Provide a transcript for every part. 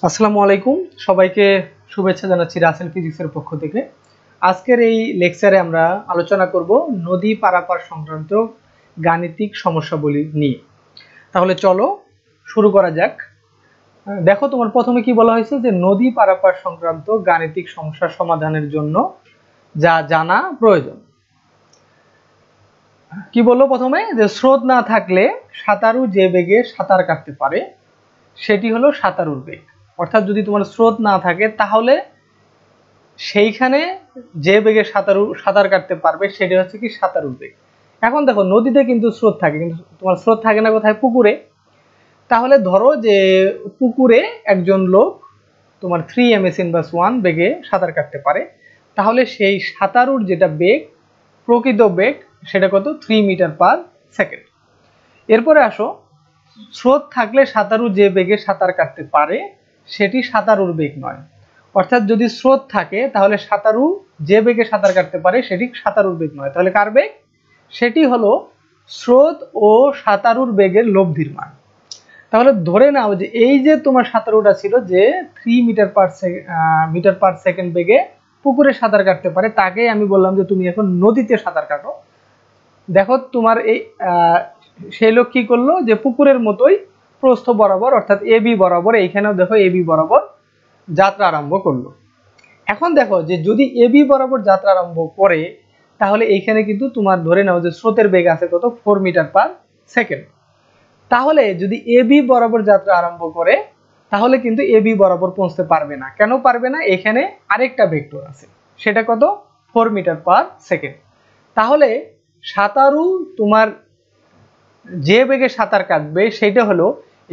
আসসালামু আলাইকুম, সবাইকে শুভেচ্ছা জানাচ্ছি রাসেল ফিজিক্সের পক্ষ থেকে। আজকের এই লেকচারে আমরা আলোচনা করব নদী পারাপার সংক্রান্ত গাণিতিক সমস্যাবলী নিয়ে। তাহলে চলো শুরু করা যাক। দেখো, তোমার প্রথমে কি বলা হয়েছে যে নদী পারাপার সংক্রান্ত গাণিতিক সমস্যা সমাধানের জন্য যা জানা প্রয়োজন। কি বললো প্রথমে, যে স্রোত না থাকলে সাঁতারু যে বেগে সাঁতার কাটতে পারে সেটি হলো সাঁতারুর বেগ। অর্থাৎ যদি তোমার স্রোত না থাকে তাহলে সেইখানে যে বেগে সাঁতার কাটতে পারবে সেটা হচ্ছে কি সাঁতারুর বেগ। এখন দেখো, নদীতে কিন্তু স্রোত থাকে, কিন্তু তোমার স্রোত থাকে না কোথায়? পুকুরে। তাহলে ধরো যে পুকুরে একজন লোক তোমার 3 m/s বেগে সাঁতার কাটতে পারে, তাহলে সেই সাঁতারুর যেটা বেগ, প্রকৃত বেগ, সেটা কত? 3 m/s। এরপরে আসো, স্রোত থাকলে সাঁতারু যে বেগে সাঁতার কাটতে পারে সেটি সাঁতারুর বেগ নয়। অর্থাৎ যদি স্রোত থাকে তাহলে সাঁতারু যে বেগে সাঁতার কাটতে পারে সেটি সাঁতারুর বেগ নয়। তাহলে কার বেগ? সেটি হলো স্রোত ও সাঁতারুর বেগের লব্ধির মান। তাহলে ধরে নাও যে এই যে তোমার সাঁতারুটা ছিল যে 3 m/s বেগে পুকুরে সাঁতার কাটতে পারে, তাকেই আমি বললাম যে তুমি এখন নদীতে সাঁতার কাটো। দেখো, তোমার এই সেই লোক কি করলো, যে পুকুরের মতোই প্রস্থ বরাবর অর্থাৎ এবি বরাবর, এইখানেও দেখো এবি বরাবর যাত্রা আরম্ভ করলো। এখন দেখো যে যদি এবি বরাবর যাত্রা আরম্ভ করে তাহলে এইখানে কিন্তু তোমার ধরে নাও যে স্রোতের বেগ আছে কত? 4 m/s। তাহলে যদি এবি বরাবর যাত্রা আরম্ভ করে তাহলে কিন্তু এবি বরাবর পৌঁছতে পারবে না। কেন পারবে না? এখানে আরেকটা ভেক্টর আছে, সেটা কত? 4 m/s। তাহলে সাঁতারু তোমার যে বেগে সাঁতার কাটবে সেটা হলো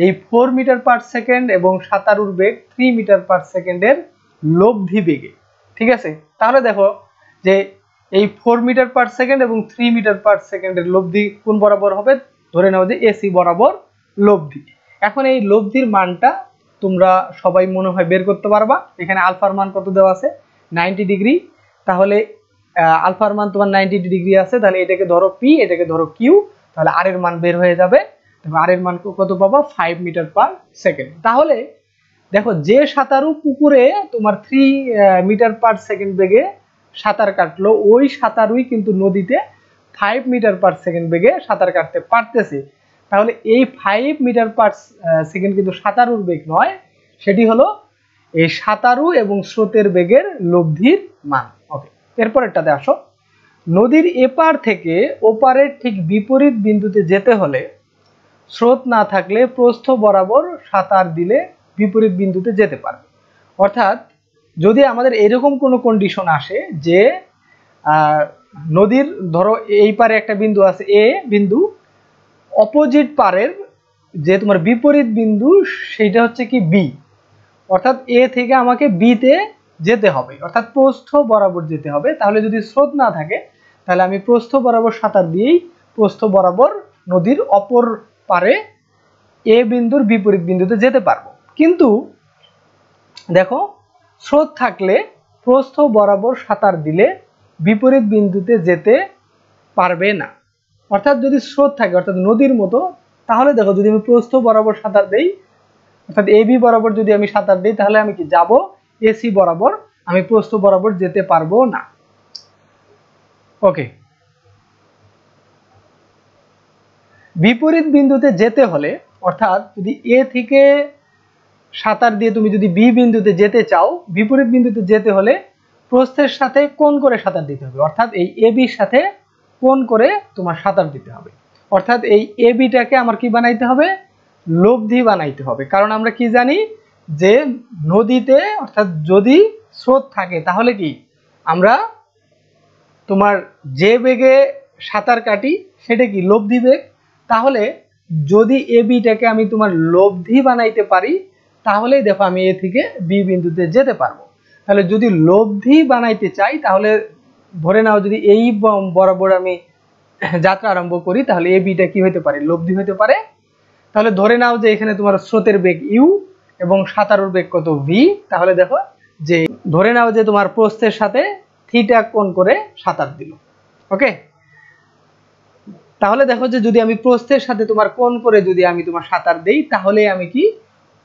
এই 4 m/s এবং সাঁতারুর বেগ 3 m/s এর লব্ধি বেগে। ঠিক আছে? তাহলে দেখো যে এই 4 m/s এবং 3 m/s এর লব্ধি কোন বরাবর হবে? ধরে নাও যে এসি বরাবর লব্ধি। এখন এই লব্ধির মানটা তোমরা সবাই মনে হয় বের করতে পারবা। এখানে আলফার মান কত দেওয়া আছে? 90 ডিগ্রি। তাহলে আলফার মান তোমার 90 ডিগ্রি আছে, তাহলে এটাকে ধরো পি, এটাকে ধরো কিউ, তাহলে আর এর মান বের হয়ে যাবে। আর এর মান কত পাবো? 5 m/s। তাহলে দেখো, যে সাঁতারু পুকুরে তোমার 3 m/s বেগে সাঁতার কাটলো, ওই সাঁতারুই কিন্তু নদীতে 5 m/s বেগে সাঁতার কাটতে পারতেছে। তাহলে এই 5 m/s কিন্তু সাঁতারুর বেগ নয়, সেটি হলো এই সাঁতারু এবং স্রোতের বেগের লব্ধির মান। ওকে, এরপরেরটাতে আসো। নদীর এপার থেকে ওপারের ঠিক বিপরীত বিন্দুতে যেতে হলে স্রোত না থাকলে প্রস্থ বরাবর সাঁতার দিলে বিপরীত বিন্দুতে যেতে পারবে। অর্থাৎ যদি আমাদের এরকম কোনো কন্ডিশন আসে যে নদীর ধরো এই পারে একটা বিন্দু আছে এ বিন্দু, অপোজিট পারের যে তোমার বিপরীত বিন্দু সেইটা হচ্ছে কি বি, অর্থাৎ এ থেকে আমাকে বিতে যেতে হবে, অর্থাৎ প্রস্থ বরাবর যেতে হবে। তাহলে যদি স্রোত না থাকে তাহলে আমি প্রস্থ বরাবর সাঁতার দিয়েই প্রস্থ বরাবর নদীর অপর পারে এ বিন্দুর বিপরীত বিন্দুতে যেতে পারবো। কিন্তু দেখো, স্রোত থাকলে প্রস্থ বরাবর সাঁতার দিলে বিপরীত বিন্দুতে যেতে পারবে না। অর্থাৎ যদি স্রোত থাকে অর্থাৎ নদীর মতো, তাহলে দেখো যদি আমি প্রস্থ বরাবর সাঁতার দেই অর্থাৎ এবি বরাবর যদি আমি সাঁতার দিই তাহলে আমি কি যাব? এসি বরাবর, আমি প্রস্থ বরাবর যেতে পারবো না। ওকে, বিপরীত বিন্দুতে যেতে হলে অর্থাৎ যদি এ থেকে সাঁতার দিয়ে তুমি যদি বি বিন্দুতে যেতে চাও, বিপরীত বিন্দুতে যেতে হলে প্রস্থের সাথে কোণ করে সাঁতার দিতে হবে। অর্থাৎ এই এবির সাথে কোণ করে তোমার সাঁতার দিতে হবে। অর্থাৎ এই এবিটাকে আমার কি বানাইতে হবে? লব্ধি বানাইতে হবে। কারণ আমরা কি জানি যে নদীতে অর্থাৎ যদি স্রোত থাকে তাহলে কি আমরা তোমার যে বেগে সাঁতার কাটি সেটা কি লব্ধি বেগ। তাহলে যদি এ বিটাকে আমি তোমার লব্ধি বানাইতে পারি তাহলেই দেখো আমি এ থেকে বি বিন্দুতে যেতে পারবো। তাহলে যদি লব্ধি বানাইতে চাই তাহলে ধরে নাও যদি এই বরাবর আমি যাত্রা আরম্ভ করি তাহলে এ বিটা কি হতে পারে? লব্ধি হতে পারে। তাহলে ধরে নাও যে এখানে তোমার স্রোতের বেগ ইউ এবং সাঁতারুর বেগ কত? ভি। তাহলে দেখো যে ধরে নাও যে তোমার প্রস্থের সাথে থিটা কোণ করে সাঁতার দিল। ওকে, তাহলে দেখো যে যদি আমি প্রস্থের সাথে তোমার কোণ করে যদি আমি তোমার সাঁতার দেই তাহলে আমি কি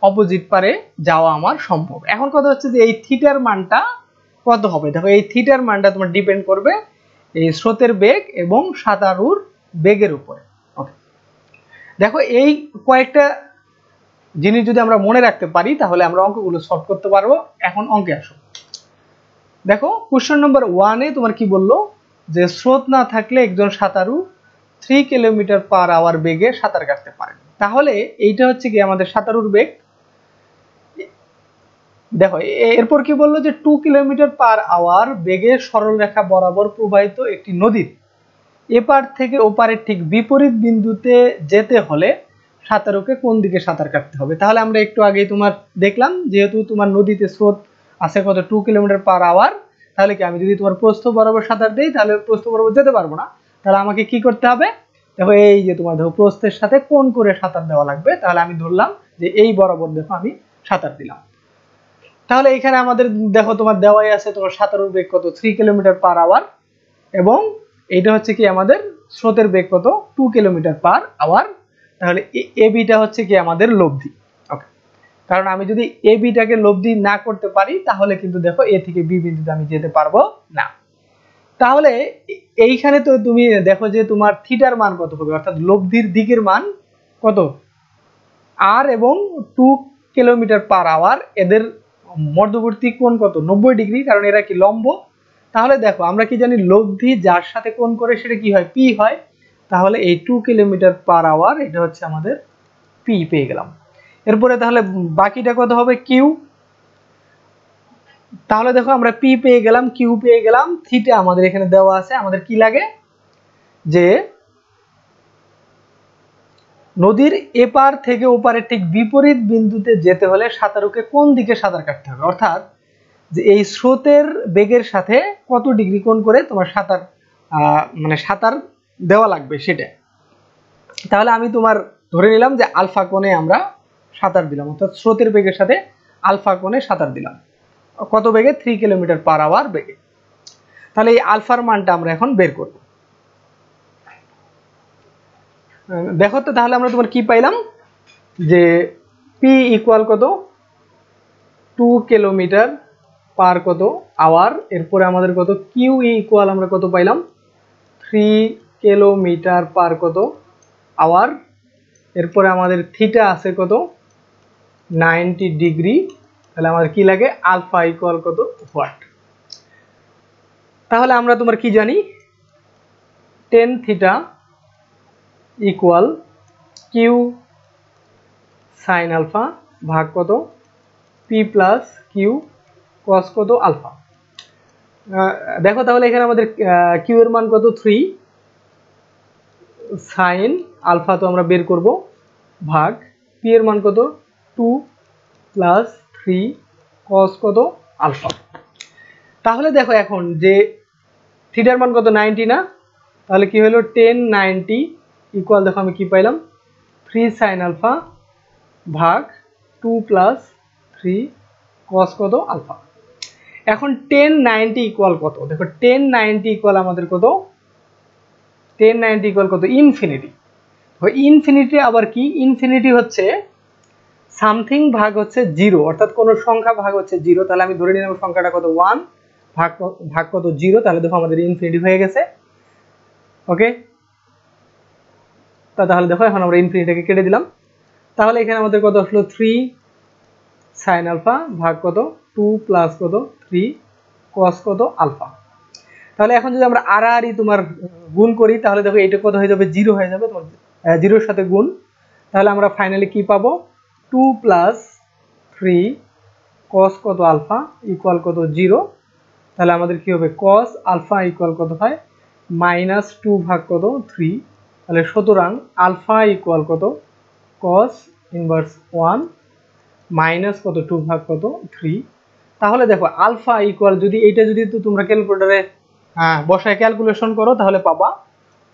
অপোজিট পারে যাওয়া আমার সম্ভব। এখন কথা হচ্ছে যে এই থিটার মানটা কত হবে। দেখো এই থিটার মানটা তোমার ডিপেন্ড করবে এই স্রোতের বেগ এবং সাঁতারুর বেগের উপরে। ওকে, দেখো এই কয়েকটা জিনিস যদি আমরা মনে রাখতে পারি তাহলে আমরা অঙ্কগুলো সলভ করতে পারবো। এখন অঙ্কে আসো। দেখো কোশ্চেন নম্বর 1-এ তোমার কি বললো যে স্রোত না থাকলে একজন সাঁতারু 3 কিলোমিটার পার আওয়ার বেগে সাঁতার কাটতে পারে। তাহলে এইটা হচ্ছে কি আমাদের সাঁতারুর বেগ। দেখো এরপর কি বললো যে 2 কিলোমিটার পার আওয়ার বেগে সরল রেখা বরাবর প্রবাহিত একটি নদীর এপার থেকে ওপারের ঠিক বিপরীত বিন্দুতে যেতে হলে সাঁতারুকে কোন দিকে সাঁতার কাটতে হবে। তাহলে আমরা একটু আগে তোমার দেখলাম যেহেতু তোমার নদীতে স্রোত আছে কত 2 কিলোমিটার পার আওয়ার, তাহলে কি আমি যদি তোমার প্রস্থ বরাবর সাঁতার দেই তাহলে প্রস্থ বরাবর যেতে পারবো না। তাহলে আমাকে কি করতে হবে, দেখো এই যে তোমার দেখো প্রস্থের সাথে কোণ করে সাঁতার দেওয়া লাগবে। তাহলে আমি ধরলাম যে এই বরাবর দেখো আমি সাঁতার দিলাম। তাহলে এখানে আমাদের দেখো তোমার দেওয়াই আছে তোমার সাঁতারুর বেগ কত 3 কিলোমিটার পার আওয়ার এবং এইটা হচ্ছে কি আমাদের স্রোতের বেগ কত 2 কিলোমিটার পার আওয়ার। তাহলে এ বিটা হচ্ছে কি আমাদের লব্ধি। ওকে, কারণ আমি যদি এ বিটাকে লব্ধি না করতে পারি তাহলে কিন্তু দেখো এ থেকে বি বিন্দুতে আমি যেতে পারবো না। তাহলে এইখানে তো তুমি দেখো যে তোমার থিটার মান কত হবে, অর্থাৎ লব্ধির দিকের মান কত আর এবং 2 কিলোমিটার পার আওয়ার, এদের মধ্যবর্তী কোণ কত 90 ডিগ্রি, কারণ এরা কি লম্ব। তাহলে দেখো আমরা কি জানি লব্ধি যার সাথে কোণ করে সেটা কি হয় পি হয়। তাহলে এই 2 কিলোমিটার পার আওয়ার এটা হচ্ছে আমাদের পি পেয়ে গেলাম। এরপরে তাহলে বাকিটা কত হবে কিউ। তাহলে দেখো আমরা পি পেয়ে গেলাম, কিউ পেয়ে গেলাম, থিটা আমাদের এখানে দেওয়া আছে। আমাদের কি লাগে যে নদীর এপার থেকে ওপারে ঠিক বিপরীত বিন্দুতে যেতে হলে সাঁতারুকে কোন দিকে সাঁতার কাটতে হবে, অর্থাৎ যে এই স্রোতের বেগের সাথে কত ডিগ্রি কোণ করে তোমার সাঁতার মানে সাঁতার দেওয়া লাগবে সেটা। তাহলে আমি তোমার ধরে নিলাম যে আলফা কোণে আমরা সাঁতার দিলাম, অর্থাৎ স্রোতের বেগের সাথে আলফা কোণে সাঁতার দিলাম কত বেগে 3 কিলোমিটার পার আওয়ার বেগে। তাহলে এই আলফার মানটা আমরা এখন বের করব। দেখো তো তাহলে আমরা তোমার কি পাইলাম যে পি ইকুয়াল কত 2 কিলোমিটার পার কত আওয়ার। এরপরে আমাদের কত কিউ ইকুয়াল আমরা কত পাইলাম 3 কিলোমিটার পার কত আওয়ার। এরপরে আমাদের থিটা আছে কত 90 ডিগ্রি। তাহলে আমাদের কি লাগে আলফা ইকুয়াল কত হোয়াট। তাহলে আমরা তোমার কি জানি tan theta equal q sine alpha ভাগ কত পি প্লাস কিউ কস কত আলফা। দেখো তাহলে এখানে আমাদের কিউ এর মান কত 3, সাইন আলফা তো আমরা বের করব ভাগ পি এর মান কত 2 প্লাস 3 কস কত আলফা। তাহলে দেখো এখন যে থিটার মান কত 90 না, তাহলে কি হলো tan 90 ইকুয়াল দেখো আমি কি পাইলাম 3 সাইন আলফা ভাগ 2 প্লাস 3 কস কত আলফা। এখন tan 90 ইকুয়াল কত, দেখো tan 90 ইকুয়াল আমাদের কত tan 90 ইকুয়াল কত ইনফিনিটি। ইনফিনিটি আবার কি, ইনফিনিটি হচ্ছে সামথিং ভাগ হচ্ছে 0, অর্থাৎ কোন সংখ্যা ভাগ হচ্ছে 0। তাহলে আমি ধরে নিলাম সংখ্যাটা কত 1 ভাগ কত 0, তাহলে দেখো আমাদের ইনফিনিটি হয়ে গেছে। ওকে, তাহলে দেখো এখন আমরা ইনফিনিটিকে কেটে দিলাম। তাহলে এখানে আমাদের কত আসলো 3 সাইন আলফা ভাগ কত 2 প্লাস কত 3 কস কত আলফা। তাহলে এখন যদি আমরা আর তোমার গুণ করি তাহলে দেখো এটা কত হয়ে যাবে 0 হয়ে যাবে তোমার 0-এর সাথে গুণ। তাহলে আমরা ফাইনালি কি পাবো 2 প্লাস 3 কস কত আলফা ইকুয়াল কত 0। তাহলে আমাদের কি হবে কস আলফা ইকুয়াল কত হয় -2 ভাগ কত 3। তাহলে সুতরাং আলফা ইকুয়াল কত কস ইনভার্স 1 মাইনাস কত 2 ভাগ কত 3। তাহলে দেখো আলফা ইকুয়াল যদি এইটা যদি তোমরা ক্যালকুলেটরে বসায় ক্যালকুলেশন করো তাহলে পাবা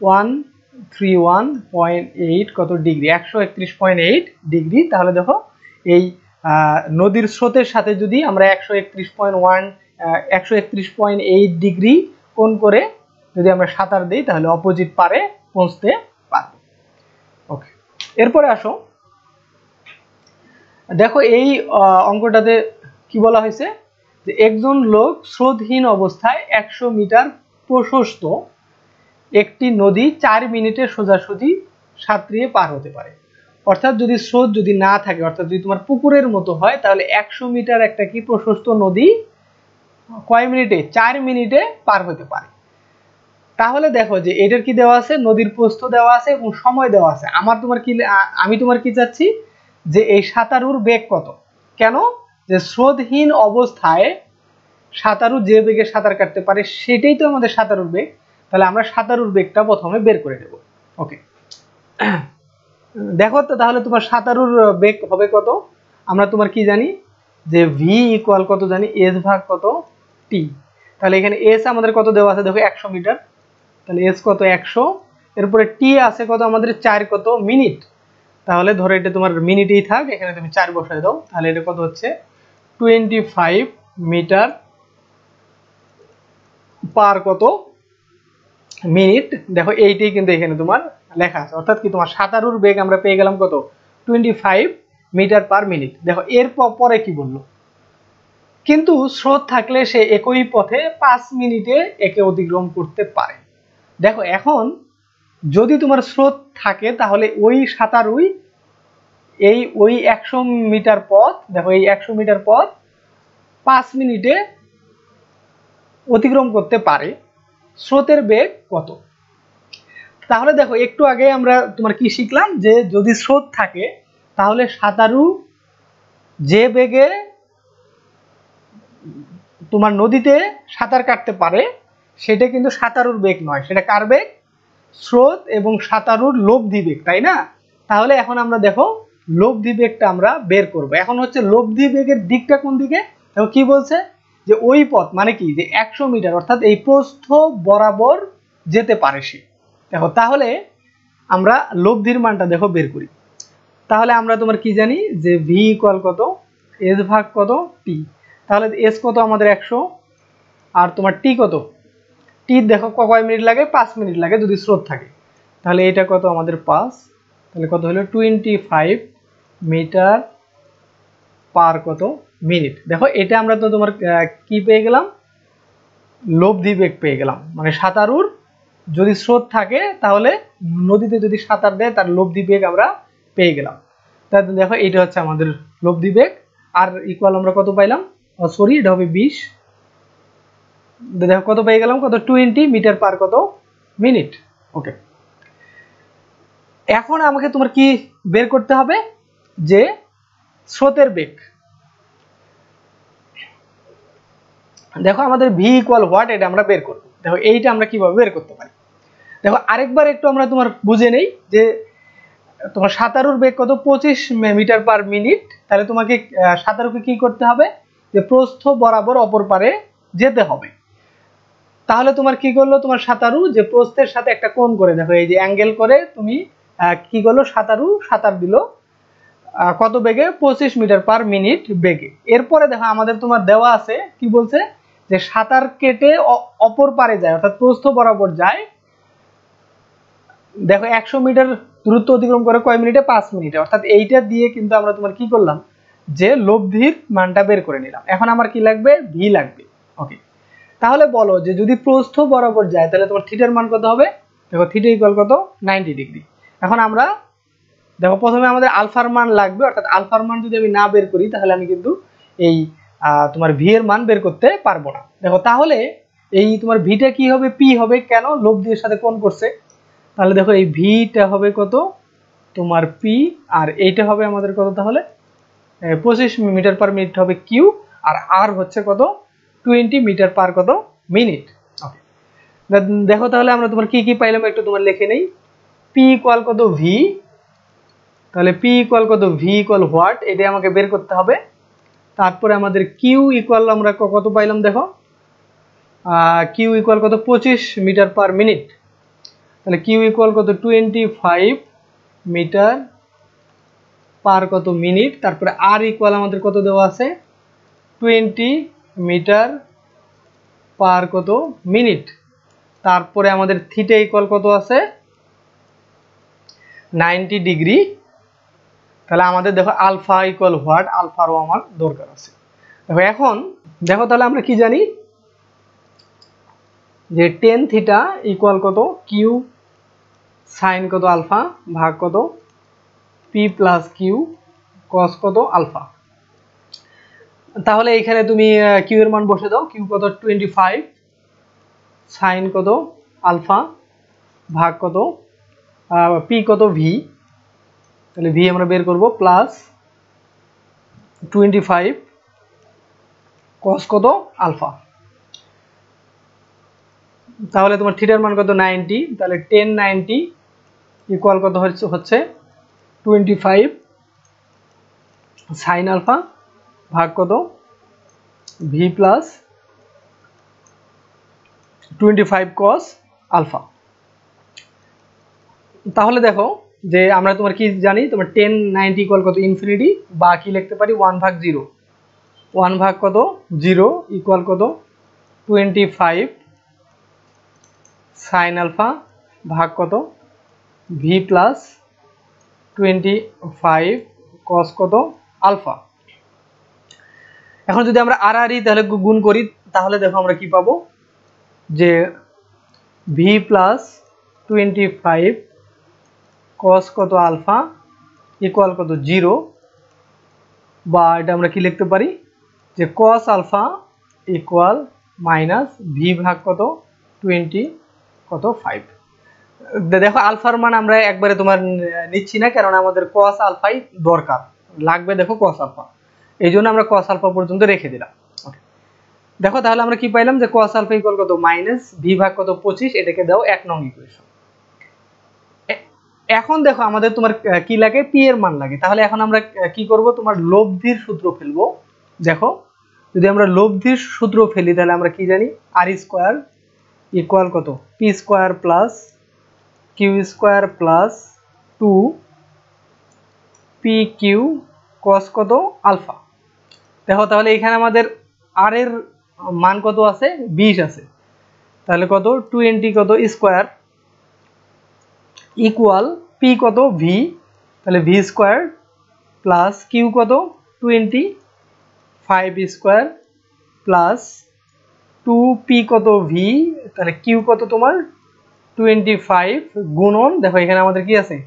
131.8 কত ডিগ্রি 131.8 ডিগ্রি। তাহলে দেখো এই নদীর স্রোতের সাথে যদি আমরা 131.8 ডিগ্রি কোণ করে যদি আমরা সাঁতার দিই তাহলে অপোজিট পারে পৌঁছতে পারবো। ওকে, এরপরে আসো দেখো এই অঙ্কটাতে কি বলা হয়েছে যে একজন লোক স্রোতহীন অবস্থায় 100 মিটার প্রশস্ত একটি নদী 4 মিনিটে সোজাসুজি সাঁতরিয়ে পার হতে পারে। অর্থাৎ যদি স্রোত যদি না থাকে, অর্থাৎ যদি তোমার পুকুরের মতো হয়, তাহলে 100 মিটার একটা কি প্রশস্ত নদী কয় মিনিটে? 4 মিনিটে পার হতে পারে। তাহলে দেখো যে এটার কি দেওয়া আছে, নদীর প্রস্থ দেওয়া আছে এবং সময় দেওয়া আছে। আমি তোমার কি চাচ্ছি যে এই সাঁতারুর বেগ কত। কেন? যে স্রোতহীন অবস্থায় সাঁতারু যে বেগে সাঁতার কাটতে পারে সেটাই তো আমাদের সাঁতারুর বেগ। তাহলে আমরা সাঁতারুর বেগটা প্রথমে বের করে নেব। ওকে, দেখো তো তাহলে তোমার সাঁতারুর বেগ হবে কত? আমরা তোমার কি জানি যে ভি ইকুয়াল কত জানি, এস ভাগ কত টি। তাহলে এখানে এস আমাদের কত দেওয়া আছে দেখো 100 মিটার, তাহলে এস কত 100, এরপরে টি আছে কত আমাদের 4 কত মিনিট। তাহলে ধরো এটা তোমার মিনিটেই থাক, এখানে তুমি 4 বসায় দাও, তাহলে এটা কত হচ্ছে 25 মিটার পার কত মিনিট। দেখো এইটাই কিন্তু এখানে তোমার লেখা আছে, অর্থাৎ কি তোমার সাঁতারুর বেগ আমরা পেয়ে গেলাম কত 25 মিটার পার মিনিট। দেখো এর পরে কি বললো, কিন্তু স্রোত থাকলে সে একই পথে 5 মিনিটে একে অতিক্রম করতে পারে। দেখো এখন যদি তোমার স্রোত থাকে তাহলে ওই সাঁতারুই ওই 100 মিটার পথ, দেখো এই 100 মিটার পথ 5 মিনিটে অতিক্রম করতে পারে। স্রোতের বেগ কত? তাহলে দেখো একটু আগে আমরা তোমার কি শিখলাম যে যদি স্রোত থাকে তাহলে সাঁতারু যে বেগে তোমার নদীতে সাঁতার কাটতে পারে সেটা কিন্তু সাঁতারুর বেগ নয়, সেটা কার বেগ? স্রোত এবং সাঁতারুর লব্ধি বেগ, তাই না? তাহলে এখন আমরা দেখো লব্ধি বেগটা আমরা বের করব। এখন হচ্ছে লব্ধি বেগের দিকটা কোন দিকে, দেখো কি বলছে যে ওই পথ মানে কি যে 100 মিটার অর্থাৎ এই প্রস্থ বরাবর যেতে পারে সে। দেখো তাহলে আমরা লব্ধির মানটা দেখো বের করি। তাহলে আমরা তোমার কি জানি যে ভি ইকুয়াল কত এস ভাগ কত টি। তাহলে এস কত আমাদের 100 আর তোমার টি কত, টি দেখো কয় মিনিট লাগে 5 মিনিট লাগে যদি স্রোত থাকে। তাহলে এটা কত আমাদের 5, তাহলে কত হলো 25 মিটার পার কত মিনিট। দেখো এটা আমরা তো তোমার কি পেয়ে গেলাম, লব্ধি বেগ পেয়ে গেলাম। মানে সাঁতারুর যদি স্রোত থাকে তাহলে নদীতে যদি সাঁতার দেয় তার লব্ধি বেগ আমরা পেয়ে গেলাম। তাহলে দেখো এটা হচ্ছে আমাদের লব্ধি বেগ। আর ইকুয়াল আমরা কত পাইলাম, সরি এটা হবে 20। দেখো কত পেয়ে গেলাম, কত 20 মিটার পার কত মিনিট। ওকে, এখন আমাকে তোমার কি বের করতে হবে যে স্রোতের বেগ। দেখো আমাদের ভি ইকুয়াল হোয়াট এটা আমরা বের করব। দেখো এইটা আমরা কিভাবে বের করতে পারি, দেখো আরেকবার একটু আমরা তোমার বুঝে নেই যে তোমার সাঁতারুর বেগ কত 25 মিটার পার মিনিট। তাহলে তোমাকে সাঁতারুকে কি করতে হবে যে প্রস্থ বরাবর অপর পারে যেতে হবে। তাহলে তোমার কি করলো, তোমার সাঁতারু যে প্রস্থের সাথে একটা কোণ করে, দেখো এই যে অ্যাঙ্গেল করে তুমি কি করলো, সাঁতারু সাঁতার দিল কত বেগে 25 মিটার পার মিনিট বেগে। এরপরে দেখো আমাদের তোমার দেওয়া আছে কি বলছে যে সাঁতার কেটে অপর পারে যায়, অর্থাৎ প্রস্থ বরাবর যায়। দেখো 100 মিটার দূরত্ব অতিক্রম করে কয় মিনিটে, 5 মিনিটে। অর্থাৎ এইটা দিয়ে কিন্তু আমরা তোমার কি করলাম যে লব্ধির মানটা বের করে নিলাম। এখন আমার কি লাগবে, ভি লাগবে। ওকে, তাহলে বলো যে যদি প্রস্থ বরাবর যায় তাহলে তোমার থিটার মান কত হবে। দেখো থিটা ইকুয়াল কত 90 ডিগ্রি। এখন আমরা দেখো প্রথমে আমাদের আলফার মান লাগবে, অর্থাৎ আলফার মান যদি আমি না বের করি তাহলে আমি কিন্তু এই তোমার ভি এর মান বের করতে পারবো না। দেখো তাহলে এই তোমার ভিটা কি হবে, পি হবে, কেন লব্ধির সাথে কোণ করছে। তাহলে দেখো এই ভিটা হবে কত তোমার পি, আর এইটা হবে আমাদের কত তাহলে 25 মিটার পার মিনিট হবে কিউ, আর আর হচ্ছে কত 20 মিটার পার কত মিনিট। ওকে, দেখো তাহলে আমরা তোমার কি কি পাইলাম একটু তোমার লিখে নেই। পি ইকুয়াল কত ভি, তাহলে পি ইকুয়াল কত ভি ইকুয়াল হোয়াট এটা আমাকে বের করতে হবে। তারপরে আমাদের কিউ ইকুয়াল আমরা কত পাইলাম, দেখো কিউ ইকুয়াল কত 25 মিটার পার মিনিট। তাহলে কিউ ইকুয়াল কত 25 মিটার পার কত মিনিট। তারপরে আর ইকুয়াল আমাদের কত দেওয়া আছে 20 মিটার পার কত মিনিট। তারপরে আমাদের থিটা ইকুয়াল কত আছে 90 ডিগ্রি। তাহলে আমাদের দেখো আলফা ইকুয়াল হোয়াট, আলফারও আমার দরকার আছে। দেখো এখন দেখো তাহলে আমরা কি জানি যে টেন থিটা ইকুয়াল কত কিউ সাইন কত আলফা ভাগ কত পি প্লাস কিউ কস কত আলফা। তাহলে এখানে তুমি কিউ এর মান বসে দাও, কিউ কত 25 সাইন কত আলফা ভাগ কত পি কত ভি, তাহলে ভি আমরা বের করব প্লাস 25 কস কত আলফা। তাহলে তোমার থিটার মান কত 90, তাহলে 1090 ইকুয়াল কত হচ্ছে 25 সাইন আলফা ভাগ কত ভি প্লাস 25 কস আলফা। তাহলে দেখো যে আমরা তোমার কি জানি, তোমার 1090 ইকুয়াল কত ইনফিনিটি, বা কি লিখতে পারি 1 ভাগ 0, 1 ভাগ কত 0 ইকুয়াল কত 25 সাইন আলফা ভাগ কত ভি প্লাস 25 কস কত আলফা। এখন যদি আমরা আর আর ই তাহলে গুণ করি, তাহলে দেখো আমরা কি পাবো যে ভি প্লাস 25 কস কত আলফা ইকুয়াল কত 0, বা এটা আমরা কি লিখতে পারি যে cos alpha equal minus v ভাগ কত 20 কত 5। দেখো আলফার মান আমরা একবারে তোমার নিচ্ছি না, কারণ আমাদের কস আলফাই দরকার লাগবে, দেখো কস আলফা, এই জন্য আমরা কস আলফা পর্যন্ত রেখে দিলাম। দেখো তাহলে আমরা কি পাইলাম যে কস আলফা ইকুয়াল কত মাইনাস ভি ভাগ কত 25, এটাকে দাও 1 নং ইকুয়েশন। এখন দেখো আমাদের তোমার কি লাগে, পি এর মান লাগে। তাহলে এখন আমরা কি করব, তোমার লব্ধির সূত্র ফেলবো। দেখো যদি আমরা লব্ধির সূত্র ফেলি তাহলে আমরা কি জানি, আর স্কোয়ার ইকুয়াল কত p square plus Q square plus 2 p q cos কত আলফা। দেখো তাহলে এখানে আমাদের আর এর মান কত আছে 20 আছে, তাহলে কত 20 কত স্কোয়ার ইকুয়াল পি কত ভি, তাহলে ভি স্কোয়ার প্লাস কিউ কত 25 স্কোয়ার প্লাস 2 পি কত ভি, তাহলে কিউ কত তোমার 25 গুণন দেখো এখানে আমাদের কি আছে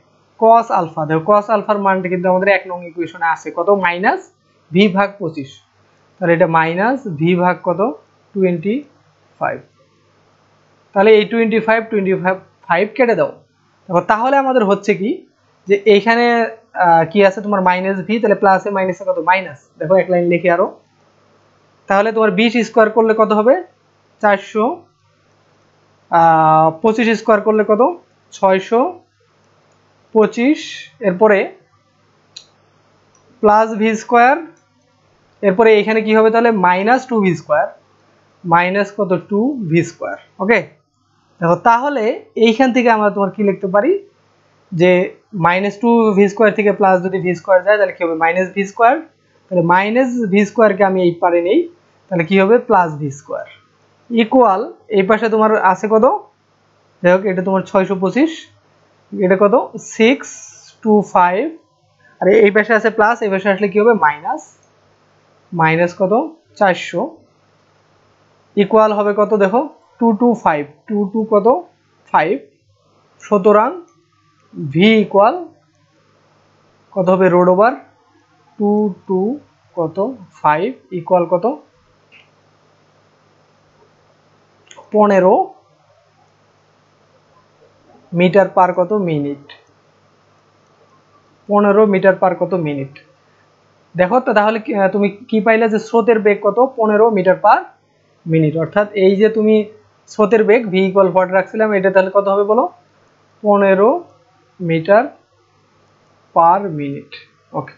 কস আলফা। দেখো কস আলফার মানটা কিন্তু আমাদের 1 নং ইকুয়েশনে আছে কত মাইনাস ভি ভাগ 25, তাহলে এটা মাইনাস ভি ভাগ কত 25, তাহলে এই 25 কেটে দাও। দেখো তাহলে আমাদের হচ্ছে কি যে এইখানে কি আছে তোমার মাইনাস ভি, তাহলে প্লাসে মাইনাসে কত মাইনাস, দেখো এক লাইন লিখে আরো, তাহলে তোমার 20 স্কোয়ার করলে কত হবে 400, 25 স্কোয়ার করলে কত 625, এরপরে প্লাস ভি স্কোয়ার, এরপরে এখানে কি হবে তাহলে মাইনাস 2 ভি স্কোয়ার, মাইনাস কত 2 ভি স্কোয়ার। ওকে দেখো তাহলে এইখান থেকে আমরা তোমার কি লিখতে পারি যে মাইনাস 2 ভি স্কোয়ার থেকে প্লাস যদি ভি স্কোয়ার যায় তাহলে কি হবে মাইনাস ভি স্কোয়ার, তাহলে মাইনাস ভি স্কোয়ারকে আমি এই পারে নেই, তাহলে কি হবে প্লাস ভি স্কোয়ার ইকুয়াল এই পাশে তোমার আছে কত, যাই হোক এটা তোমার 625, এটা কত 625, আর এই পাশে আছে প্লাস, এই পাশে আসলে কি হবে মাইনাস, মাইনাস কত 400 ইকুয়াল হবে কত দেখো 225, 22 কত 5, সুতরাং ভি ইকুয়াল কত হবে রোড ওভার 22 কত 5 ইকুয়াল কত 15 মিটার পার কত মিনিট, 15 মিটার পার কত মিনিট। দেখো তো তাহলে তুমি কি পাইলে যে স্রোতের বেগ কত 15 মিটার পার মিনিট, অর্থাৎ এই যে তুমি স্রোতের বেগ ভি ইকুয়াল ভট রাখছিলাম, এটা তাহলে কত হবে বলো 15 মিটার পার মিনিট। ওকে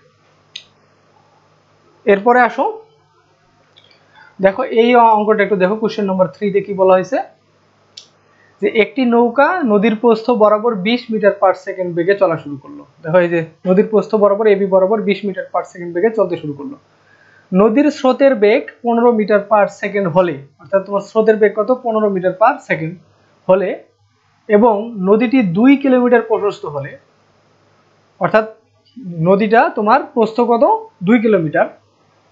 এরপরে আসো দেখো এই অঙ্কটা একটু দেখো, কোশ্চেন নম্বর 3 তে কি বলা হয়েছে যে একটি নৌকা নদীর প্রস্থ বরাবর 20 মিটার পার সেকেন্ড বেগে চলা শুরু করলো। দেখো এই যে নদীর প্রস্থ বরাবর এবি বরাবর 20 মিটার পার সেকেন্ড বেগে চলতে শুরু করলো। নদীর স্রোতের বেগ 15 মিটার পার সেকেন্ড হলে, অর্থাৎ তোমার স্রোতের বেগ কত 15 মিটার পার সেকেন্ড হলে, এবং নদীটি 2 কিলোমিটার প্রশস্ত হলে, অর্থাৎ নদীটা তোমার প্রস্থ কত 2 কিলোমিটার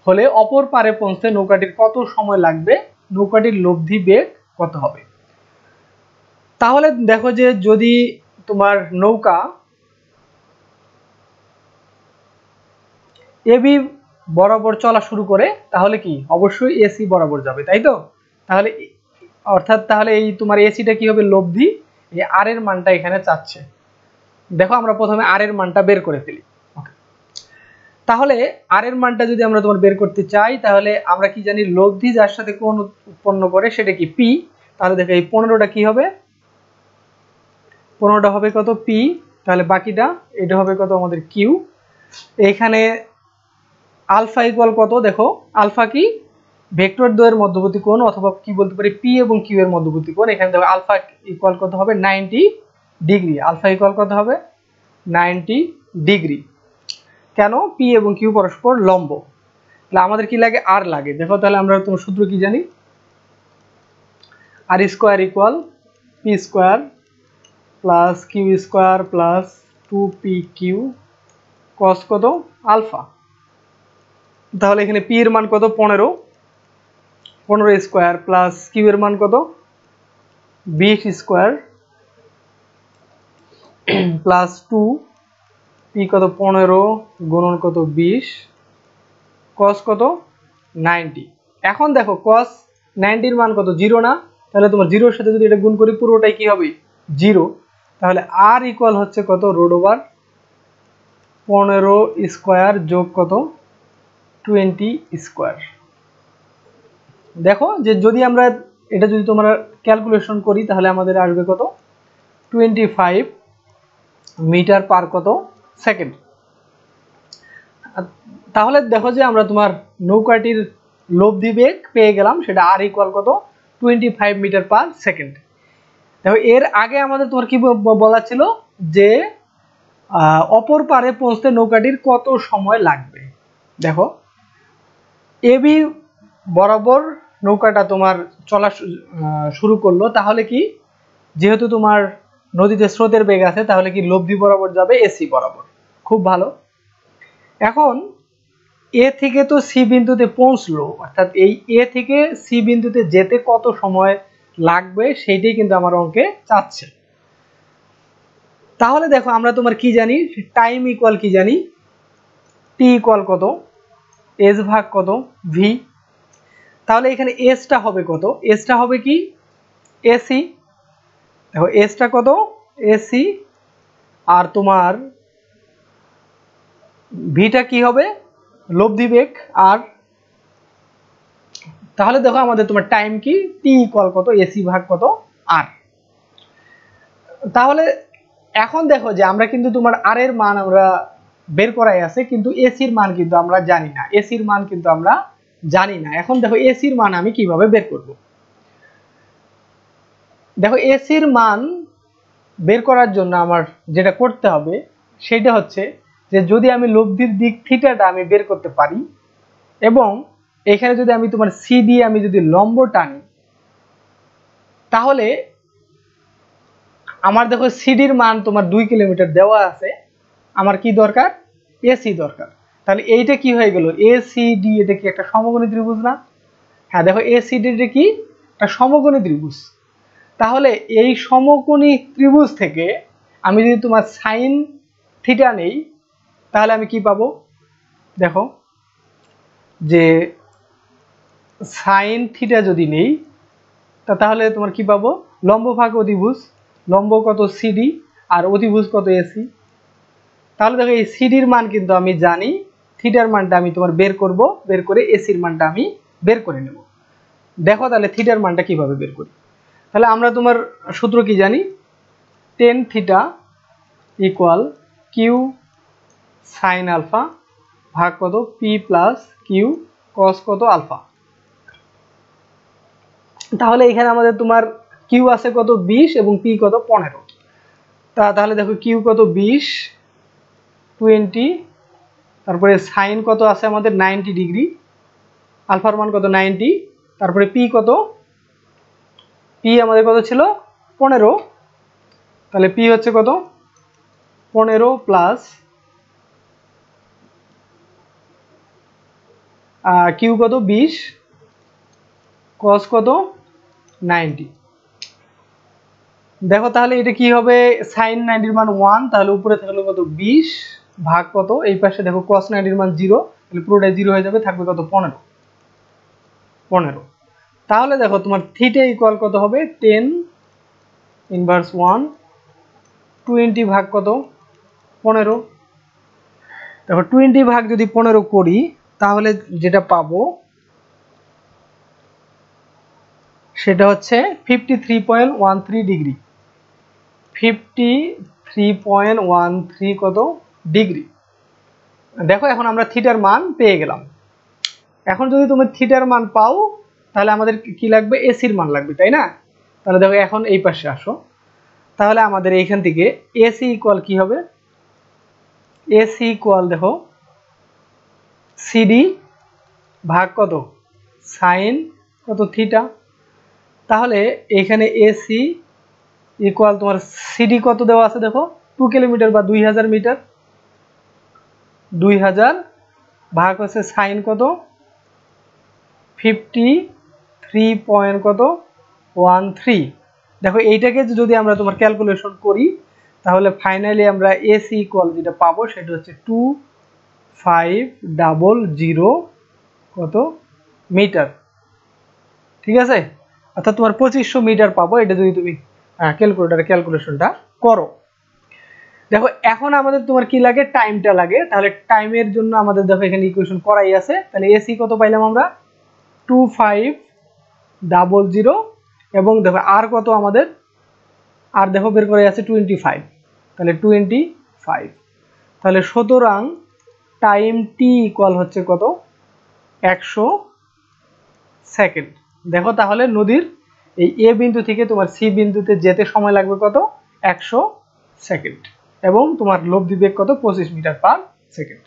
হলে অপর পারে পৌঁছতে নৌকাটির কত সময় লাগবে, নৌকাটির লব্ধি বেগ কত হবে। তাহলে দেখো যে যদি তোমার নৌকা এবি বরাবর চলা শুরু করে তাহলে কি অবশ্যই এসি বরাবর যাবে, তাই তো। তাহলে অর্থাৎ তাহলে এই তোমার এসিটা কি হবে, লব্ধি, এই আর এর মানটা এখানে চাচ্ছে। দেখো আমরা প্রথমে আর এর মানটা বের করে ফেলি। তাহলে আর এর মানটা যদি আমরা তোমার বের করতে চাই তাহলে আমরা কি জানি, লব্ধি যার সাথে কোণ উৎপন্ন করে সেটা কি পি। তাহলে দেখো এই 15টা কি হবে, 15টা হবে কত পি, তাহলে বাকিটা এটা হবে কত আমাদের কিউ। এখানে আলফা ইকুয়াল কত, দেখো আলফা কি ভেক্টর দ্বয়ের মধ্যবর্তী কোণ, অথবা কি বলতে পারি পি এবং কিউ এর মধ্যবর্তী কোণ। এখানে দেখো আলফা ইকুয়াল কত হবে 90 ডিগ্রি, আলফা ইকুয়াল কত হবে 90 ডিগ্রি। কেন, পি এবং কিউ পরস্পর লম্ব। তাহলে আমাদের কি লাগে, আর লাগে। দেখো তাহলে আমরা তোমার সূত্র কি জানি, R square equal P square plus Q square plus 2পি কিউ কস কত আলফা। তাহলে এখানে পি এর মান কত 15, 15 স্কোয়ার প্লাস কিউ এর মান কত 20 স্কোয়ার প্লাস 2 পি কত 15 গুণন কত 20 কস কত 90। এখন দেখো কস 90 এর মান কত 0 না, তাহলে তোমার 0 এর সাথে যদি এটা গুণ করি পুরোটাই কি হবে 0। তাহলে আর ইকুয়াল হচ্ছে কত রুট ওভার 15 স্কোয়ার যোগ কত 20 স্কোয়ার। দেখো যে যদি আমরা এটা যদি তোমরা ক্যালকুলেশন করি তাহলে আমাদের আসবে কত 25 মিটার পার কত সেকেন্ড। তাহলে দেখো যে আমরা তোমার নৌকাটির লব্ধি বেগ পেয়ে গেলাম, সেটা আর ইকুয়াল কত 25 মিটার পার সেকেন্ড। দেখো এর আগে আমাদের তোমার কি বলা ছিল যে অপর পারে পৌঁছতে নৌকাটির কত সময় লাগবে। দেখো এবি বরাবর নৌকাটা তোমার চলা শুরু করলো, তাহলে কি যেহেতু তোমার নদীতে স্রোতের বেগ আছে তাহলে কি লব্ধি বরাবর যাবে এসি বরাবর। খুব ভালো। এখন এ থেকে তো সি বিন্দুতে পৌঁছলো, অর্থাৎ এই এ থেকে সি বিন্দুতে যেতে কত সময় লাগবে সেইটাই কিন্তু আমার অঙ্কে চাচ্ছে। তাহলে দেখো আমরা তোমার কি জানি, টাইম ইকুয়াল কি জানি, টি ইকুয়াল কত এস ভাগ কত ভি। তাহলে এখানে এসটা হবে কত, এসটা হবে কি এসি। দেখো এসটা কত এসি, আর তোমার ভিটা কি হবে লব্ধি বেগ আর। তাহলে দেখো আমাদের তোমার টাইম কি টি ইকুয়াল কত এসি ভাগ কত আর। তাহলে এখন দেখো যে আমরা কিন্তু তোমার আর এর মান আমরা বের করাই আছে, কিন্তু এসির মান কিন্তু আমরা জানি না, এসির মান কিন্তু আমরা জানি না। এখন দেখো এসির মান আমি কিভাবে বের করব। দেখো এসির মান বের করার জন্য আমার যেটা করতে হবে সেটা হচ্ছে যে যদি আমি লব্ধির দিক থিটাটা আমি বের করতে পারি, এবং এখানে যদি আমি তোমার সি দিয়ে আমি যদি লম্ব টানি, তাহলে আমার দেখো সিডির মান তোমার 2 কিলোমিটার দেওয়া আছে, আমার কি দরকার এসি দরকার। তাহলে এইটা কি হয়ে গেল এসিডি, এটা কি একটা সমকোণী ত্রিভুজ না। হ্যাঁ দেখো এসিডি এটা কি একটা সমকোণী ত্রিভুজ। তাহলে এই সমকোণী ত্রিভুজ থেকে আমি যদি তোমার সাইন থিটা নেই তাহলে আমি কি পাবো, দেখো যে সাইন থিটা যদি নেই তাহলে তোমার কি পাবো লম্ব ভাগ অতিভুজ, লম্ব কত সিডি আর অতিভুজ কত এসি। তাহলে দেখো এই সিডির মান কিন্তু আমি জানি, থিটার মানটা আমি তোমার বের করব, বের করে এসির মানটা আমি বের করে নেব। দেখো তাহলে থিটার মানটা কিভাবে বের করি। তাহলে আমরা তোমার সূত্র কি জানি, tan theta equal q sine alpha ভাগ কত পি প্লাস কিউ কস কত আলফা। তাহলে এখানে আমাদের তোমার কিউ আছে কত 20 এবং পি কত 15। তাহলে দেখো কিউ কত 20 20, তারপরে সাইন কত আছে আমাদের 90 ডিগ্রি, আলফার মান কত 90, তারপরে পি কত, পি আমাদের কত ছিল 15, তাহলে পি হচ্ছে কত 15 প্লাস কিউ কত 20, কস কত 90। দেখো তাহলে এটা কি হবে, সাইন 90 এর মান 1, তাহলে উপরে থাকলো কত 20 ভাগ কত, এই পাশে দেখো কস 90 এর মান 0, তাহলে পুরোটাই 0 হয়ে যাবে, থাকবে কত 15। তাহলে দেখো তোমার থিটা ইকুয়াল কত হবে 10 ইনভার্স 1, 20 ভাগ কত 15। দেখো 20 ভাগ যদি 15 করি তাহলে যেটা পাবো সেটা হচ্ছে 53.13 ডিগ্রি। 53.13 কত ডিগ্রি। দেখো এখন আমরা থিটার মান পেয়ে গেলাম। এখন যদি তুমি থিটার মান পাও তাহলে আমাদের কি লাগবে, এসির মান লাগবে, তাই না? তাহলে দেখো এখন এই পাশে আসো, তাহলে আমাদের এইখান থেকে এসি ইকুয়াল কি হবে, এসি ইকুয়াল দেখো সিডি ভাগ কত সাইন কত থিটা। তাহলে এখানে এসি ইকুয়াল তোমার সিডি কত দেওয়া আছে দেখো 2 কিলোমিটার বা 2000 মিটার, 2000 ভাগ হচ্ছে সাইন কত 53.13। দেখো এইটাকে যদি আমরা তোমার ক্যালকুলেশন করি তাহলে ফাইনালি আমরা এসি ইকুয়াল যেটা পাবো সেটা হচ্ছে 2500 কত মিটার। ঠিক আছে, অর্থাৎ তোমার 2500 মিটার পাবো, এটা যদি তুমি ক্যালকুলেটরে ক্যালকুলেশনটা করো। দেখো এখন আমাদের তোমার কি লাগে, টাইমটা লাগে। তাহলে টাইমের জন্য আমাদের দেখো এখানে ইকুয়েশন করাই আছে, তাহলে এসি কত পাইলাম আমরা 2500, এবং দেখো আর কত আমাদের, আর দেখো বের করে আছে 25, তাহলে 25। তাহলে সুতরাং টাইম টি ইকুয়াল হচ্ছে কত 100 সেকেন্ড। দেখো তাহলে নদীর এই এ বিন্দু থেকে তোমার সি বিন্দুতে যেতে সময় লাগবে কত 100 সেকেন্ড, এবং তোমার লব্ধি বেগ কত 25 মিটার পার সেকেন্ড।